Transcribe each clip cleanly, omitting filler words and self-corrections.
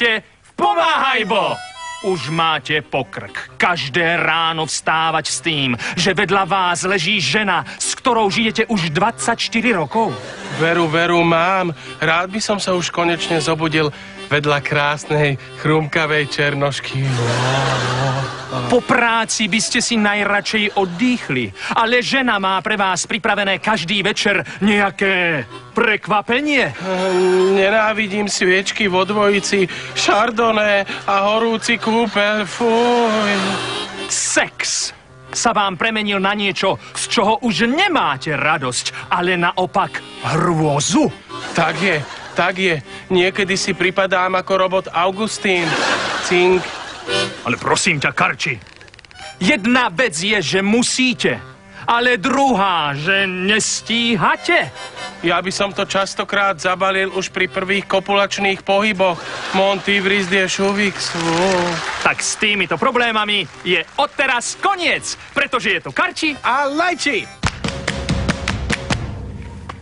Počúvajte, Pomáhajbo! Už máte pokrk. Každé ráno vstávať s tým, že vedľa vás leží žena, s ktorou žijete už 24 rokov. Veru, mám. Rád by som sa už konečne zobudil vedľa krásnej, chrumkavej černošky. Po práci by ste si najradšej oddýchli, ale žena má pre vás pripravené každý večer nejaké prekvapenie. Nenávidím sviečky vo dvojici, šardoné a horúci kúpeľ, fuj. Sex sa vám premenil na niečo, z čoho už nemáte radosť, ale naopak hrôzu. Tak je. Niekedy si pripadám ako robot Augustín. Cink. Ale prosím ťa, Karči, jedna vec je, že musíte, ale druhá, že nestíhate. Ja by som to častokrát zabalil už pri prvých kopulačných pohyboch. Monty Vrisdie Šuvix. Tak s týmito problémami je odteraz koniec, pretože je to Karči a Lajči.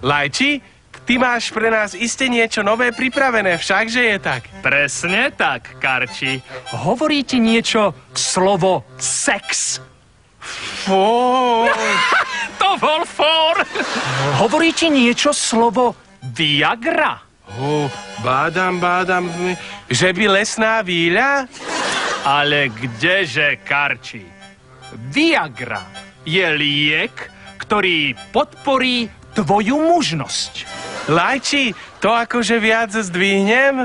Lajči, ty máš pre nás iste niečo nové pripravené, všakže je tak? Presne tak, Karči. Hovorí ti niečo slovo sex? Fór. To bol fór. Hovorí ti niečo slovo Viagra? Bádam. Že by lesná víľa? Ale kdeže, Karči? Viagra je liek, ktorý podporí tvoju mužnosť. Lajči, to akože viac zdvihnem?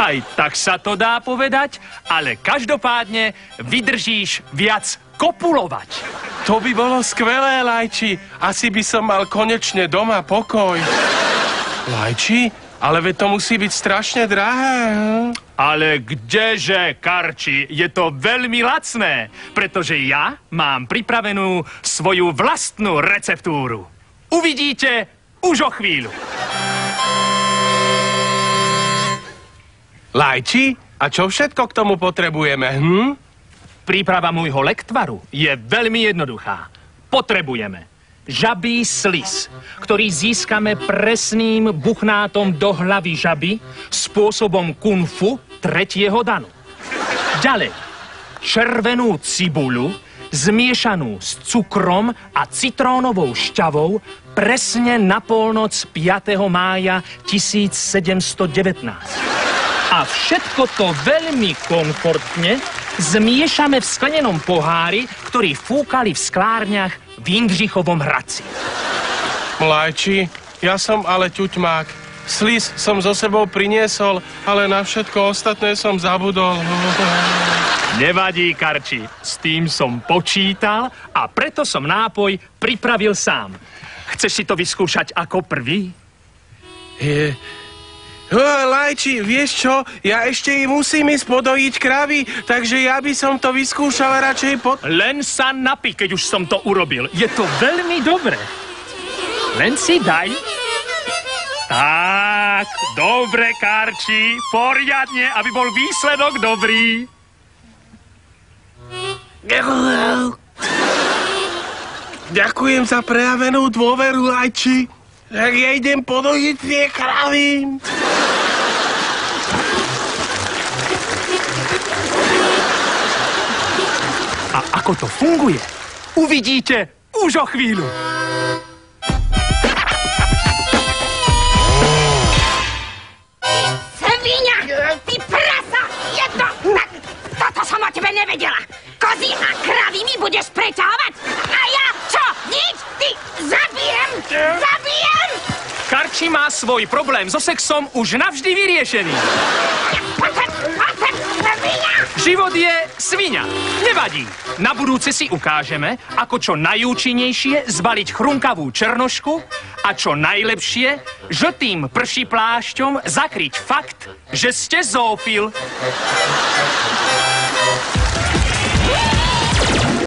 Aj tak sa to dá povedať, ale každopádne vydržíš viac kopulovať. To by bolo skvelé, Lajči. Asi by som mal konečne doma pokoj. Lajči, ale veď to musí byť strašne drahé. Ale kdeže, Karči, je to veľmi lacné, pretože ja mám pripravenú svoju vlastnú receptúru. Uvidíte už o chvíľu. Lajči, a čo všetko k tomu potrebujeme, Príprava môjho lektvaru je veľmi jednoduchá. Potrebujeme žabí slis, ktorý získame presným buchnátom do hlavy žaby spôsobom kung fu 3. danu. Ďalej, červenú cibuľu zmiešanú s cukrom a citrónovou šťavou presne na polnoc 5. mája 1719. A všetko to veľmi komfortne zmiešame v sklenenom pohári, ktorý fúkali v sklárniach v Jindřichovom Hradci. Lajči, ja som ale ťuťmák. Slis som so sebou priniesol, ale na všetko ostatné som zabudol. Nevadí, Karči, s tým som počítal a preto som nápoj pripravil sám. Chceš si to vyskúšať ako prvý? Lajči, vieš čo? Ja ešte musím ísť podojiť kravy, takže ja by som to vyskúšal radšej Len sa napí, keď už som to urobil. Je to veľmi dobré. Len si daj. Tak, dobre, Karči, poriadne, aby bol výsledok dobrý. Ďakujem za prejavenú dôveru, Lajči. Tak ja idem podojiť tie kravy. A ako to funguje, uvidíte už o chvíľu. Sviňa! Ty prasa! Jedno! Tak, toto som o tebe nevedela. Kozy a kravy mi budeš preťahovať? A ja čo? Nič? Ty zabijem! Karči má svoj problém so sexom už navždy vyriešený. Život je sviňa. Nevadí. Na budúce si ukážeme, ako čo najúčinnejšie zbaliť chrumkavú černošku a čo najlepšie žltým pršiplášťom zakryť fakt, že ste zoofil.